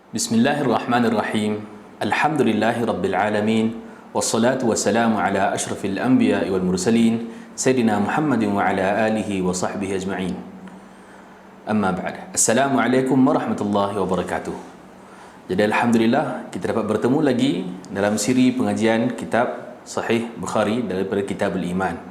Bismillahirrahmanirrahim. Alhamdulillahi rabbil alamin. Wassalatu wassalamu ala ashrafil anbiya'i wal mursalin Sayyidina Muhammadin wa ala alihi wa sahbihi ajma'in. Amma ba'd. Assalamualaikum warahmatullahi wabarakatuh. Jadi alhamdulillah kita dapat bertemu lagi dalam siri pengajian kitab Sahih Bukhari daripada Kitabul Iman.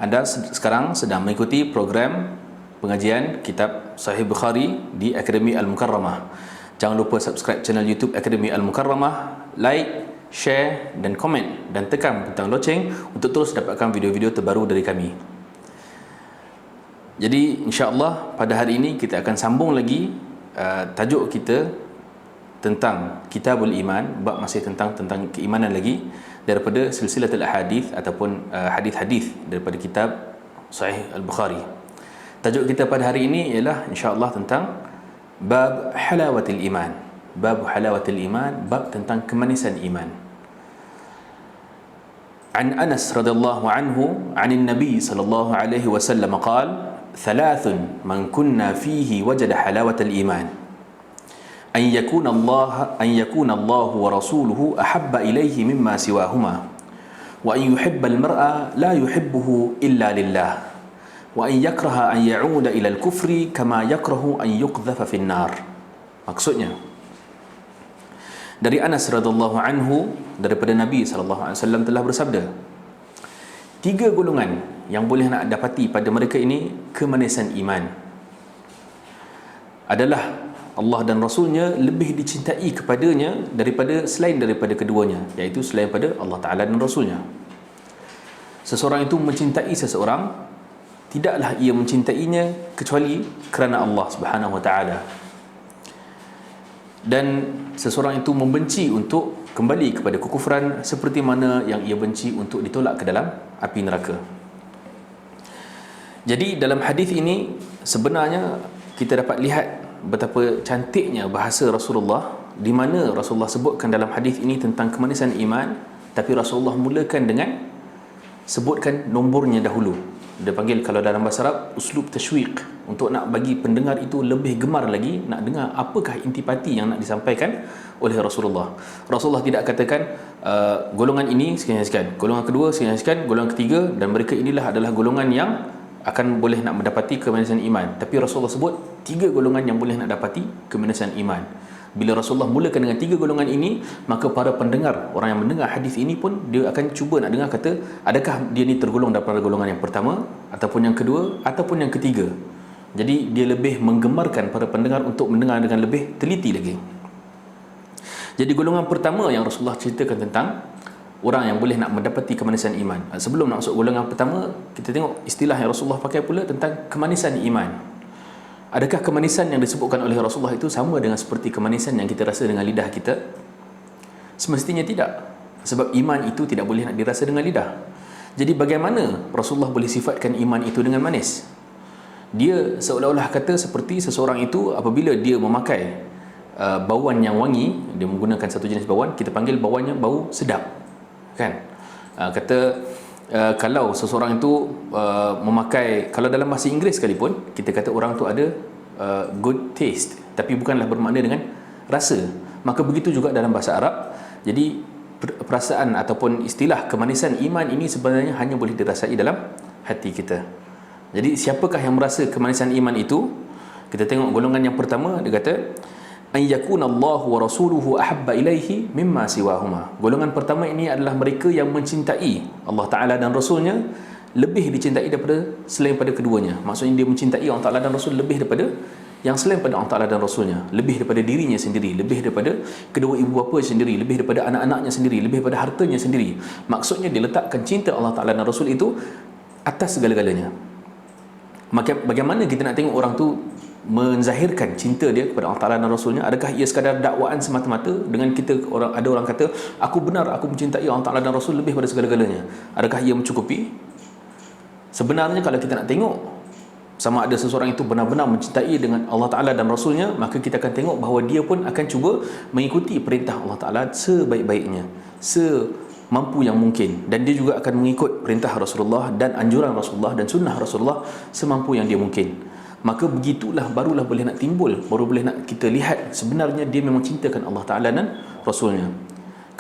Anda sekarang sedang mengikuti program pengajian kitab Sahih Bukhari di Akademi Al-Mukarramah. Jangan lupa subscribe channel YouTube Akademi Al-Mukarramah, like, share dan komen, dan tekan butang loceng untuk terus dapatkan video-video terbaru dari kami. Jadi insya-Allah pada hari ini kita akan sambung lagi tajuk kita tentang Kitabul Iman, bab masih tentang keimanan lagi daripada silsilatul ahadith ataupun hadis-hadis daripada kitab Sahih Al-Bukhari. Tajuk kita pada hari ini ialah insya-Allah tentang bab halawatil iman. Bab halawatil iman, bab tentang kemanisan iman. An Anas radhiyallahu anhu, 'anil Nabi sallallahu alaihi wasallam qala: "Thalathun man kunna fihi wajada halawatal iman. An yakuna Allah wa rasuluhu ahabba ilayhi mimma siwahuma, wa an yuhibba al-mar'a la yuhibbuhu illa lillah. Wa an yakraha an ya'uda ila al-kufri kama yakrahu an yuqdhafa fi an-nar." Maksudnya dari Anas radhiyallahu anhu daripada Nabi sallallahu alaihi wasallam telah bersabda, tiga golongan yang boleh nak dapati pada mereka ini kemanisan iman adalah Allah dan Rasulnya lebih dicintai kepadanya selain daripada keduanya, iaitu selain pada Allah Ta'ala dan Rasulnya. Seseorang itu mencintai seseorang, tidaklah ia mencintainya kecuali kerana Allah Subhanahu Wa Ta'ala. Dan seseorang itu membenci untuk kembali kepada kekufuran seperti mana yang ia benci untuk ditolak ke dalam api neraka. Jadi dalam hadis ini sebenarnya kita dapat lihat betapa cantiknya bahasa Rasulullah, di mana Rasulullah sebutkan dalam hadis ini tentang kemanisan iman, tapi Rasulullah mulakan dengan sebutkan nombornya dahulu. Dia panggil, kalau dalam bahasa Arab, uslub tashwiq, untuk nak bagi pendengar itu lebih gemar lagi nak dengar apakah intipati yang nak disampaikan oleh Rasulullah. Rasulullah tidak katakan golongan ini sekian-sekian, golongan kedua sekian-sekian, golongan ketiga, dan mereka inilah adalah golongan yang akan boleh nak mendapati kemanisan iman. Tapi Rasulullah sebut tiga golongan yang boleh nak dapati kemanisan iman. Bila Rasulullah mulakan dengan tiga golongan ini, maka para pendengar, orang yang mendengar hadis ini pun dia akan cuba nak dengar, kata adakah dia ni tergolong daripada golongan yang pertama, ataupun yang kedua, ataupun yang ketiga. Jadi dia lebih menggemarkan para pendengar untuk mendengar dengan lebih teliti lagi. Jadi golongan pertama yang Rasulullah ceritakan tentang orang yang boleh nak mendapati kemanisan iman. Sebelum nak masuk golongan pertama, kita tengok istilah yang Rasulullah pakai pula tentang kemanisan iman. Adakah kemanisan yang disebutkan oleh Rasulullah itu sama dengan seperti kemanisan yang kita rasa dengan lidah kita? Semestinya tidak. Sebab iman itu tidak boleh nak dirasa dengan lidah. Jadi bagaimana Rasulullah boleh sifatkan iman itu dengan manis? Dia seolah-olah kata seperti seseorang itu apabila dia memakai bauan yang wangi, dia menggunakan satu jenis bauan, kita panggil bauannya bau sedap, kan? Kalau seseorang itu memakai, kalau dalam bahasa Inggeris sekalipun, kita kata orang tu ada good taste, tapi bukanlah bermakna dengan rasa. Maka begitu juga dalam bahasa Arab. Jadi perasaan ataupun istilah kemanisan iman ini sebenarnya hanya boleh dirasai dalam hati kita. Jadi siapakah yang merasa kemanisan iman itu? Kita tengok golongan yang pertama, dia kata an yakuna Allah wa rasuluhu ahabba ilaihi mimma siwahuma. Golongan pertama ini adalah mereka yang mencintai Allah Ta'ala dan Rasulnya lebih dicintai daripada selain pada keduanya. Maksudnya dia mencintai Allah Ta'ala dan Rasul lebih daripada yang selain pada Allah Ta'ala dan Rasulnya, lebih daripada dirinya sendiri, lebih daripada kedua ibu bapa sendiri, lebih daripada anak-anaknya sendiri, lebih daripada hartanya sendiri. Maksudnya dia letakkan cinta Allah Ta'ala dan Rasul itu atas segala-galanya. Maka bagaimana kita nak tengok orang tu menzahirkan cinta dia kepada Allah Ta'ala dan Rasulnya? Adakah ia sekadar dakwaan semata-mata dengan kita, ada orang kata aku benar, aku mencintai Allah Ta'ala dan Rasul lebih pada segala-galanya? Adakah ia mencukupi? Sebenarnya kalau kita nak tengok sama ada seseorang itu benar-benar mencintai dengan Allah Ta'ala dan Rasulnya, maka kita akan tengok bahawa dia pun akan cuba mengikuti perintah Allah Ta'ala sebaik-baiknya, mampu yang mungkin, dan dia juga akan mengikut perintah Rasulullah dan anjuran Rasulullah dan sunnah Rasulullah semampu yang dia mungkin. maka begitulah barulah boleh nak timbul, baru boleh nak kita lihat sebenarnya dia memang cintakan Allah Ta'ala dan Rasulnya.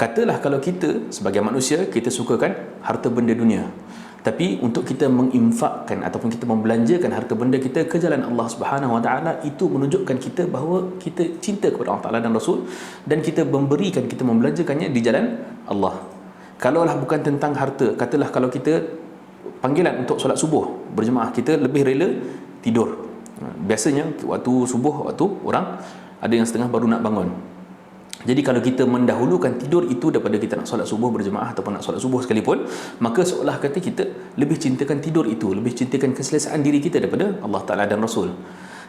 Katalah kalau kita sebagai manusia, kita sukakan harta benda dunia, tapi untuk kita menginfakkan ataupun kita membelanjakan harta benda kita ke jalan Allah Subhanahu Wa Ta'ala, itu menunjukkan kita bahawa kita cinta kepada Allah Ta'ala dan Rasul, dan kita memberikan, kita membelanjakannya di jalan Allah. Kalaulah bukan tentang harta, katalah kalau kita panggilan untuk solat subuh berjemaah, kita lebih rela tidur. Biasanya waktu subuh, waktu orang ada yang setengah baru nak bangun. Jadi kalau kita mendahulukan tidur itu daripada kita nak solat subuh berjemaah ataupun nak solat subuh sekalipun, maka seolah kata kita lebih cintakan tidur itu, lebih cintakan keselesaan diri kita daripada Allah Ta'ala dan Rasul.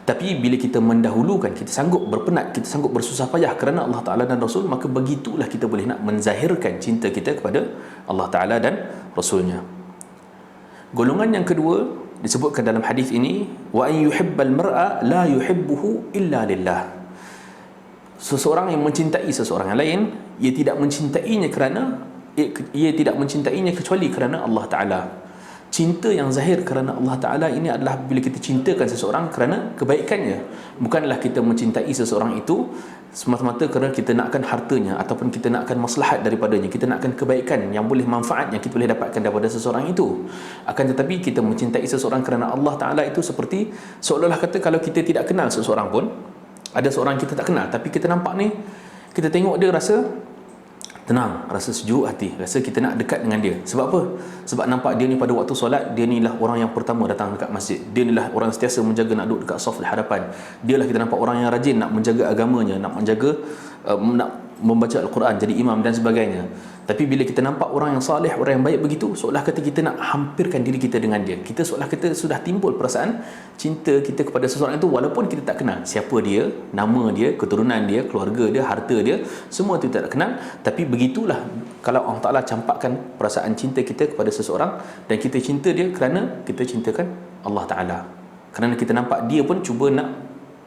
Tapi bila kita mendahulukan, kita sanggup berpenat, kita sanggup bersusah payah kerana Allah Ta'ala dan Rasul, maka begitulah kita boleh nak menzahirkan cinta kita kepada Allah Ta'ala dan Rasulnya. Golongan yang kedua disebutkan dalam hadis ini, wa an yuhibbal mar'a la yuhibbuhu illa lillah. Seseorang yang mencintai seseorang yang lain, ia tidak mencintainya kecuali kerana Allah Ta'ala. Cinta yang zahir kerana Allah Ta'ala ini adalah bila kita cintakan seseorang kerana kebaikannya. Bukanlah kita mencintai seseorang itu semata-mata kerana kita nakkan hartanya ataupun kita nakkan maslahat daripadanya, kita nakkan kebaikan yang boleh, manfaat yang kita boleh dapatkan daripada seseorang itu. Akan tetapi kita mencintai seseorang kerana Allah Ta'ala itu seperti seolah-olah kata kalau kita tidak kenal seseorang pun, ada seorang kita tak kenal, tapi kita nampak ni, kita tengok dia rasa tenang, rasa sejuk hati, rasa kita nak dekat dengan dia. Sebab apa? Sebab nampak dia ni pada waktu solat, dia ni lah orang yang pertama datang dekat masjid, dia ni lah orang sentiasa menjaga nak duduk dekat saf hadapan, dia lah kita nampak orang yang rajin nak menjaga agamanya, nak menjaga nak membaca Al-Quran, jadi imam dan sebagainya. Tapi bila kita nampak orang yang saleh, orang yang baik begitu, seolah kata kita nak hampirkan diri kita dengan dia, kita seolah kata sudah timbul perasaan cinta kita kepada seseorang itu, walaupun kita tak kenal siapa dia, nama dia, keturunan dia, keluarga dia, harta dia, semua itu tidak kenal. Tapi begitulah kalau Allah Ta'ala campakkan perasaan cinta kita kepada seseorang, dan kita cinta dia kerana kita cintakan Allah Ta'ala, kerana kita nampak dia pun cuba nak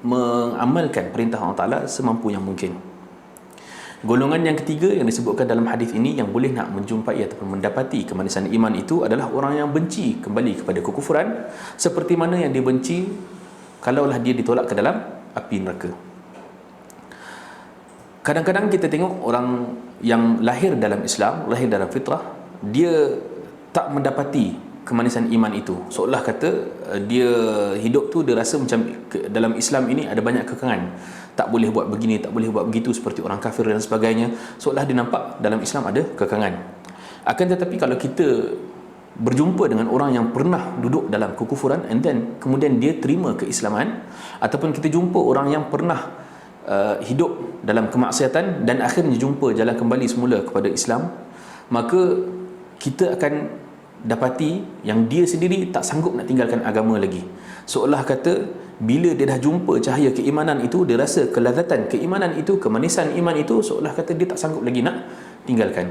mengamalkan perintah Allah Ta'ala semampu yang mungkin. Golongan yang ketiga yang disebutkan dalam hadis ini yang boleh nak menjumpai ataupun mendapati kemanisan iman itu adalah orang yang benci kembali kepada kekufuran, seperti mana yang dia benci kalaulah dia ditolak ke dalam api neraka. Kadang-kadang kita tengok orang yang lahir dalam Islam, lahir dalam fitrah, dia tak mendapati kemanisan iman itu. Seolah kata dia hidup tu dia rasa macam dalam Islam ini ada banyak kekangan, tak boleh buat begini, tak boleh buat begitu seperti orang kafir dan sebagainya. Seolah dia nampak dalam Islam ada kekangan. Akan tetapi kalau kita berjumpa dengan orang yang pernah duduk dalam kekufuran and then kemudian dia terima keislaman, ataupun kita jumpa orang yang pernah hidup dalam kemaksiatan dan akhirnya jumpa jalan kembali semula kepada Islam, maka kita akan dapati yang dia sendiri tak sanggup nak tinggalkan agama lagi. Seolah kata bila dia dah jumpa cahaya keimanan itu, dia rasa kelazatan keimanan itu, kemanisan iman itu, seolah kata dia tak sanggup lagi nak tinggalkan.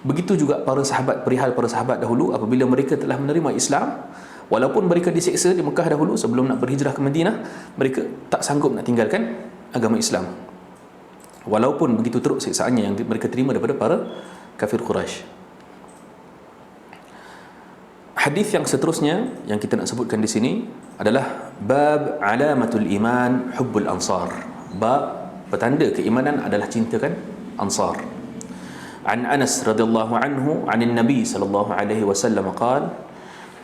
Begitu juga para sahabat, perihal para sahabat dahulu, apabila mereka telah menerima Islam, walaupun mereka diseksa di Mekah dahulu sebelum nak berhijrah ke Madinah, mereka tak sanggup nak tinggalkan agama Islam, walaupun begitu teruk siksaannya yang mereka terima daripada para kafir Quraisy. Hadis yang seterusnya yang kita nak sebutkan di sini adalah bab alamatul iman hubbul ansar. Bab petanda keimanan adalah cintakan ansar. An Anas radhiyallahu anhu anin Nabi sallallahu alaihi wasallam qala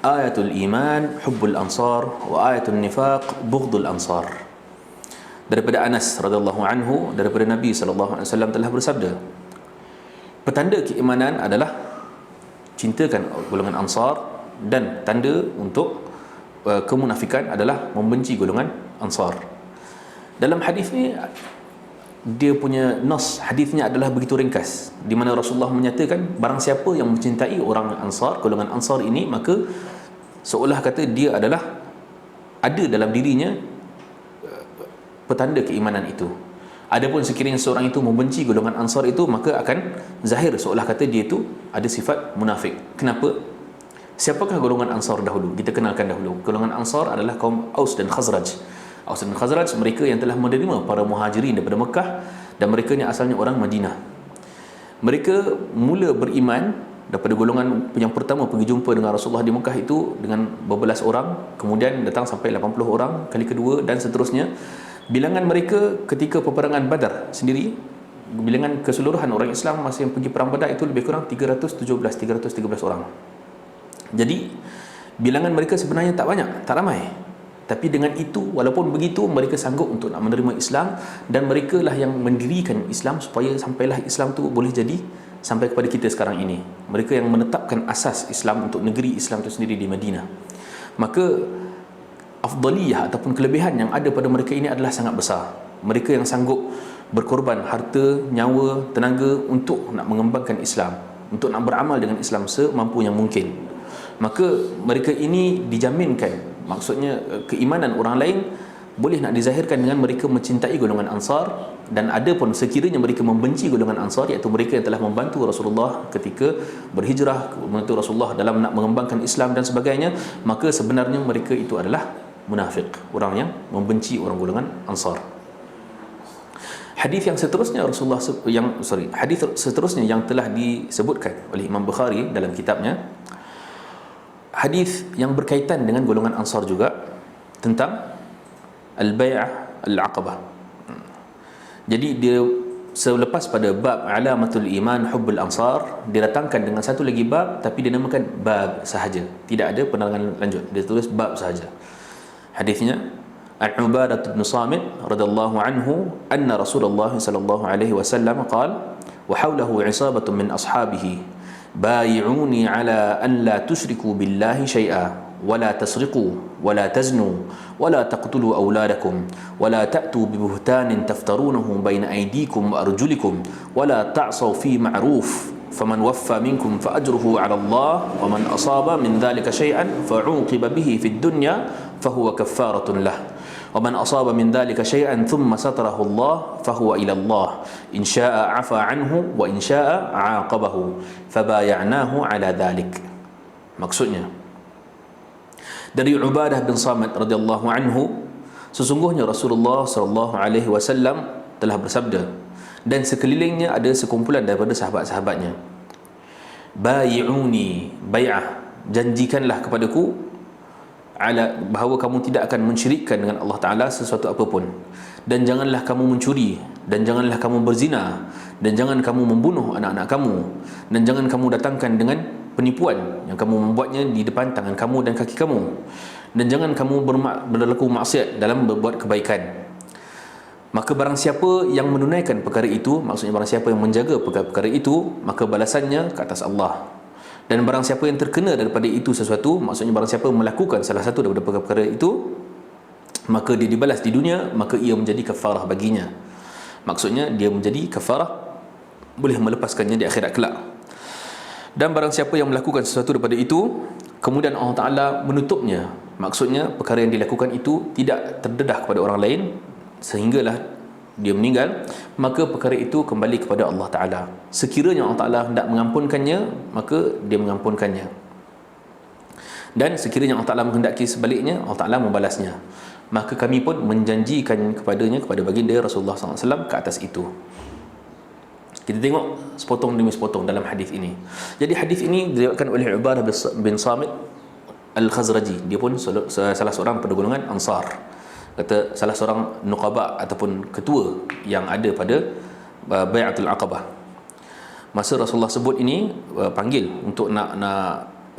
ayatul iman hubbul ansar wa ayatul nifaq bughdul ansar. Daripada Anas radhiyallahu anhu, daripada Nabi sallallahu alaihi wasallam telah bersabda, petanda keimanan adalah cintakan golongan ansar, dan tanda untuk kemunafikan adalah membenci golongan ansar. Dalam hadis ni, dia punya nas hadisnya adalah begitu ringkas, di mana Rasulullah menyatakan barang siapa yang mencintai orang ansar, golongan ansar ini, maka seolah kata dia adalah ada dalam dirinya petanda keimanan itu. Adapun sekiranya seorang itu membenci golongan ansar itu, maka akan zahir seolah kata dia itu ada sifat munafik. Kenapa? Siapakah golongan Ansar dahulu? Kita kenalkan dahulu. Golongan Ansar adalah kaum Aus dan Khazraj. Aus dan Khazraj, mereka yang telah menerima para muhajirin daripada Mekah, dan mereka ni asalnya orang Madinah. Mereka mula beriman daripada golongan yang pertama pergi jumpa dengan Rasulullah di Mekah itu dengan berbelas orang, kemudian datang sampai 80 orang kali kedua dan seterusnya. Bilangan mereka ketika peperangan Badar sendiri, bilangan keseluruhan orang Islam masa yang pergi perang Badar itu lebih kurang 313 orang. Jadi bilangan mereka sebenarnya tak banyak, tak ramai. Tapi dengan itu, walaupun begitu, mereka sanggup untuk nak menerima Islam, dan mereka lah yang mendirikan Islam supaya sampailah Islam tu boleh jadi sampai kepada kita sekarang ini. Mereka yang menetapkan asas Islam untuk negeri Islam itu sendiri di Madinah. Maka afdaliyah ataupun kelebihan yang ada pada mereka ini adalah sangat besar. Mereka yang sanggup berkorban harta, nyawa, tenaga untuk nak mengembangkan Islam, untuk nak beramal dengan Islam semampu yang mungkin. Maka mereka ini dijaminkan, maksudnya keimanan orang lain boleh nak dizahirkan dengan mereka mencintai golongan Ansar, dan ada pun sekiranya mereka membenci golongan Ansar, iaitu mereka yang telah membantu Rasulullah ketika berhijrah, membantu Rasulullah dalam nak mengembangkan Islam dan sebagainya, maka sebenarnya mereka itu adalah munafik, orang yang membenci orang golongan Ansar. Hadis yang seterusnya hadis seterusnya yang telah disebutkan oleh Imam Bukhari dalam kitabnya, hadis yang berkaitan dengan golongan Ansar juga, tentang Al-Bai'ah Al-Aqabah. Jadi dia selepas pada bab Alamatul Iman Hubbul Ansar, didatangkan dengan satu lagi bab, tapi dinamakan bab sahaja, tidak ada penerangan lanjut, dia tulis bab sahaja. Hadisnya An-Ubadah bin Samit radhiyallahu anhu anna Rasulullah sallallahu alaihi wasallam qala wa hawlahu 'isabatun min ashabihi بايعوني على أن لا تشركوا بالله شيئا ولا تسرقوا ولا تزنوا ولا تقتلوا أولادكم ولا تأتوا ببهتان تفترونه بين أيديكم وأرجلكم ولا تعصوا في معروف فمن وفى منكم فأجره على الله ومن أصاب من ذلك شيئا فعوقب به في الدنيا فهو كفارة له ومن أصاب من ذلك شيئا ثم ستره الله فهو إلى الله إن شاء عفى عنه وإن شاء عاقبه فبايعناه على ذلك. Maksudnya dari Ubadah bin Samit radhiyallahu anhu, sesungguhnya Rasulullah sallallahu alaihi wasallam telah bersabda, dan sekelilingnya ada sekumpulan daripada sahabat-sahabatnya, bai'uni, bai'ah, janjikanlah kepadaku, bahawa kamu tidak akan mensyirikkan dengan Allah Ta'ala sesuatu apapun, dan janganlah kamu mencuri, dan janganlah kamu berzina, dan jangan kamu membunuh anak-anak kamu, dan jangan kamu datangkan dengan penipuan yang kamu membuatnya di depan tangan kamu dan kaki kamu, dan jangan kamu berlaku maksiat dalam berbuat kebaikan. Maka barang siapa yang menunaikan perkara itu, maksudnya barang siapa yang menjaga perkara itu, maka balasannya ke atas Allah. Dan barang siapa yang terkena daripada itu sesuatu, maksudnya barang siapa melakukan salah satu daripada perkara itu, maka dia dibalas di dunia, maka ia menjadi kafarah baginya. Maksudnya dia menjadi kafarah, boleh melepaskannya di akhirat kelak. Dan barang siapa yang melakukan sesuatu daripada itu, kemudian Allah Ta'ala menutupnya, maksudnya perkara yang dilakukan itu tidak terdedah kepada orang lain sehinggalah dia meninggal, maka perkara itu kembali kepada Allah Ta'ala. Sekiranya Allah Ta'ala hendak mengampunkannya, maka dia mengampunkannya, dan sekiranya Allah Ta'ala menghendaki sebaliknya, Allah Ta'ala membalasnya. Maka kami pun menjanjikan kepadanya, kepada baginda Rasulullah SAW, ke atas itu. Kita tengok sepotong demi sepotong dalam hadis ini. Jadi hadis ini diriwayatkan oleh Ubadah bin Samit Al-Khazraji, dia pun salah seorang pada golongan Ansar, kata salah seorang nuqaba ataupun ketua yang ada pada Bai'atul Aqabah. Masa Rasulullah sebut ini, panggil untuk nak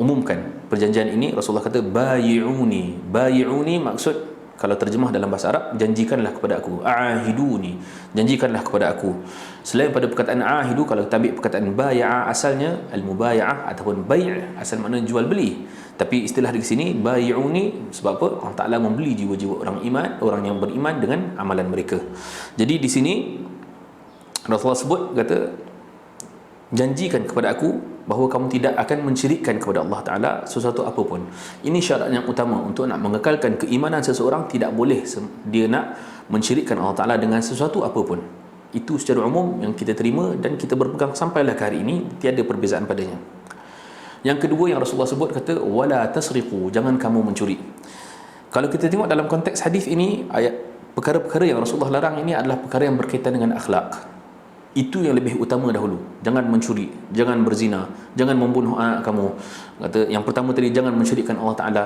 umumkan perjanjian ini, Rasulullah kata bai'uni. Bai'uni maksud, kalau terjemah dalam bahasa Arab, janjikanlah kepada aku. Ahiduni, janjikanlah kepada aku. Selain pada perkataan ahidu, kalau kita ambil perkataan bai'a, asalnya al-mubaya'ah ataupun bai', asal makna jual beli. Tapi istilah di sini bai'uni, sebab apa? Allah Ta'ala membeli jiwa-jiwa orang iman, orang yang beriman dengan amalan mereka. Jadi di sini Rasulullah sebut, kata janjikan kepada aku bahawa kamu tidak akan mensyirikkan kepada Allah Ta'ala sesuatu apapun. Ini syarat yang utama untuk nak mengekalkan keimanan seseorang. Tidak boleh dia nak mensyirikkan Allah Ta'ala dengan sesuatu apapun. Itu secara umum yang kita terima dan kita berpegang sampailah ke hari ini, tiada perbezaan padanya. Yang kedua yang Rasulullah sebut, kata wala tasriqu, jangan kamu mencuri. Kalau kita tengok dalam konteks hadis ini, ayat perkara-perkara yang Rasulullah larang ini adalah perkara yang berkaitan dengan akhlak. Itu yang lebih utama dahulu. Jangan mencuri, jangan berzina, jangan membunuh anak kamu. Kata yang pertama tadi, jangan mensyirikkan Allah Taala.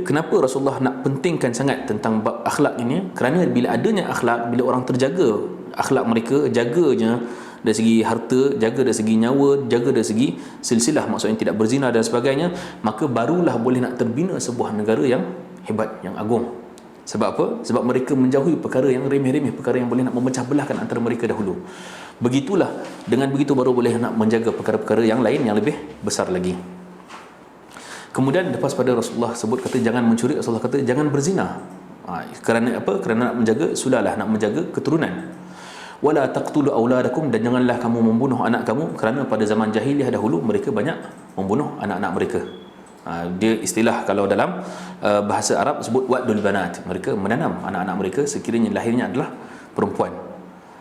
Kenapa Rasulullah nak pentingkan sangat tentang bab akhlak ini? Kerana bila adanya akhlak, bila orang terjaga akhlak mereka, jaganya dari segi harta, jaga dari segi nyawa, jaga dari segi silsilah, maksudnya tidak berzina dan sebagainya, maka barulah boleh nak terbina sebuah negara yang hebat, yang agung. Sebab apa? Sebab mereka menjauhi perkara yang remeh-remeh, perkara yang boleh nak memecah belahkan antara mereka dahulu. Begitulah, dengan begitu baru boleh nak menjaga perkara-perkara yang lain yang lebih besar lagi. Kemudian lepas pada Rasulullah sebut kata jangan mencuri, Rasulullah kata jangan berzina. Kerana apa? Kerana nak menjaga, sudahlah nak menjaga keturunan. Wala taqtulu auladakum, dan janganlah kamu membunuh anak kamu, kerana pada zaman jahiliah dahulu mereka banyak membunuh anak-anak mereka. Dia istilah kalau dalam bahasa Arab sebut wadul banat, mereka menanam anak-anak mereka sekiranya lahirnya adalah perempuan.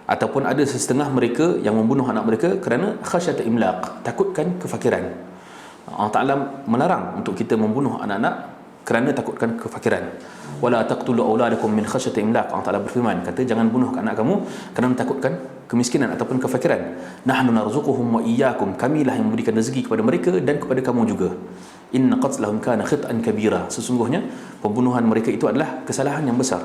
Ataupun ada setengah mereka yang membunuh anak mereka kerana khasyat imlaq, takutkan kefakiran. Allah Ta'ala melarang untuk kita membunuh anak-anak kerana takutkan kefakiran. Wala taqtulu auladakum min khasyati imlaq, Allah Ta'ala berfirman, kata jangan bunuh anak kamu kerana takutkan kemiskinan ataupun kefakiran. Nahnu narzuquhum wa iyyakum, kamilah yang memberikan rezeki kepada mereka dan kepada kamu juga. Inna qatlahum kana khit'an kabira, sesungguhnya pembunuhan mereka itu adalah kesalahan yang besar.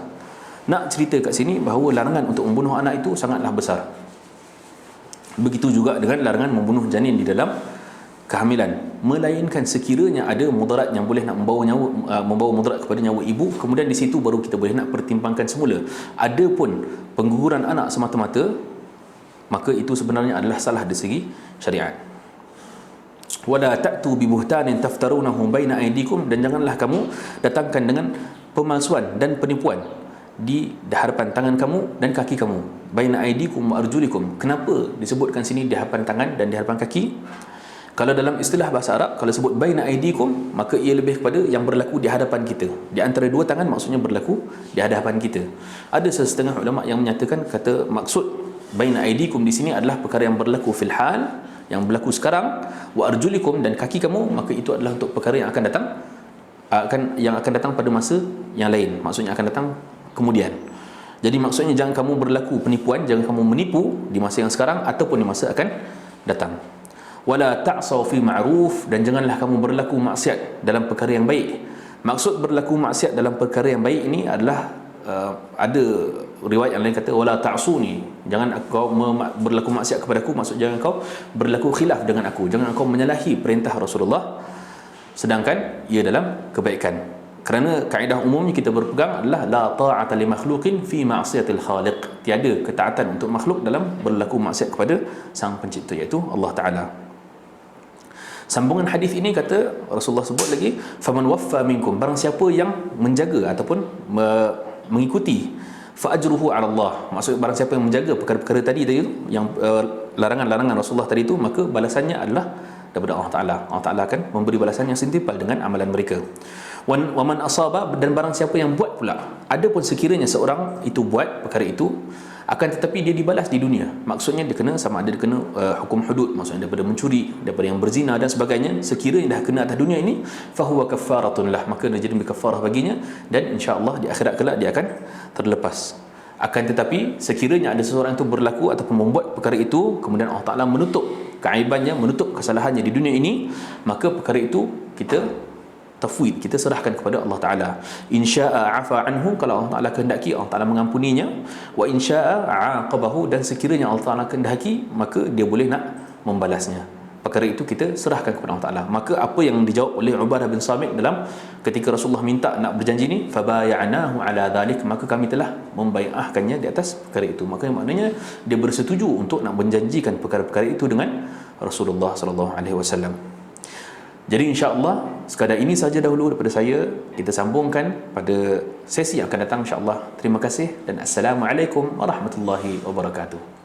Nak cerita kat sini bahawa larangan untuk membunuh anak itu sangatlah besar. Begitu juga dengan larangan membunuh janin di dalam kehamilan, melainkan sekiranya ada mudarat yang boleh nak membawa mudarat kepada nyawa ibu, kemudian di situ baru kita boleh nak pertimbangkan semula. Adapun pengguguran anak semata-mata, maka itu sebenarnya adalah salah dari segi syariat. Wala ta'tu bi buhtanin taftarunahu baina aydikum, dan janganlah kamu datangkan dengan pemalsuan dan penipuan di hadapan tangan kamu dan kaki kamu. Baina aydikum wa arjulikum. Kenapa disebutkan sini di hadapan tangan dan di hadapan kaki? Kalau dalam istilah bahasa Arab, kalau sebut baina aydikum, maka ia lebih kepada yang berlaku di hadapan kita. Di antara dua tangan maksudnya berlaku di hadapan kita. Ada setengah ulama yang menyatakan kata maksud baina aydikum di sini adalah perkara yang berlaku fil hal, yang berlaku sekarang, wa arjulikum, dan kaki kamu, maka itu adalah untuk perkara yang akan datang, yang akan datang pada masa yang lain, maksudnya akan datang kemudian. Jadi maksudnya jangan kamu berlaku penipuan, jangan kamu menipu di masa yang sekarang ataupun di masa akan datang. Wala ta'saw fi ma'ruf, dan janganlah kamu berlaku maksiat dalam perkara yang baik. Maksud berlaku maksiat dalam perkara yang baik ini adalah ada riwayat yang lain kata wala ta'suni, jangan kau berlaku maksiat kepada aku, maksud jangan kau berlaku khilaf dengan aku, jangan kau menyalahi perintah Rasulullah sedangkan ia dalam kebaikan. Kerana kaedah umumnya kita berpegang adalah la ta'ata li makhluqin fi ma'siyatil khaliq, tiada ketaatan untuk makhluk dalam berlaku maksiat kepada sang pencipta, iaitu Allah Ta'ala. Sambungan hadis ini kata Rasulullah sebut lagi, faman waffa minkum, barang siapa yang menjaga ataupun mengikuti, fa ajruhu 'ala Allah, maksud barang siapa yang menjaga perkara-perkara tadi itu, yang larangan-larangan Rasulullah tadi itu, maka balasannya adalah daripada Allah Ta'ala. Allah Ta'ala akan memberi balasan yang setimpal dengan amalan mereka. Wa man asaba, dan barang siapa yang buat pula, adapun sekiranya seorang itu buat perkara itu, akan tetapi dia dibalas di dunia, maksudnya dia kena sama ada dia kena hukum hudud, maksudnya daripada mencuri, daripada yang berzina dan sebagainya, sekiranya dah kena atas dunia ini, fahuwa kaffaratun lah, maka dia jadi kafarah baginya, dan insya-Allah di akhirat kelak dia akan terlepas. Akan tetapi sekiranya ada seseorang itu berlaku ataupun membuat perkara itu, kemudian Allah Ta'ala menutup keaibannya, menutup kesalahannya di dunia ini, maka perkara itu kita tafwid, kita serahkan kepada Allah Ta'ala. Insya'a afa anhu, kalau Allah Ta'ala kehendaki Allah Ta'ala mengampuninya, wa insya'a aqabahu, dan sekiranya Allah Ta'ala kehendaki maka dia boleh nak membalasnya. Perkara itu kita serahkan kepada Allah Ta'ala. Maka apa yang dijawab oleh Ubadah bin Samit dalam ketika Rasulullah minta nak berjanji ni, fabaya'nahu ala dhalik, maka kami telah membai'ahkannya di atas perkara itu. Maka maknanya dia bersetuju untuk nak menjanjikan perkara-perkara itu dengan Rasulullah sallallahu alaihi wasallam. Jadi insya-Allah sekadar ini saja dahulu daripada saya. Kita sambungkan pada sesi yang akan datang insya-Allah. Terima kasih dan assalamualaikum warahmatullahi wabarakatuh.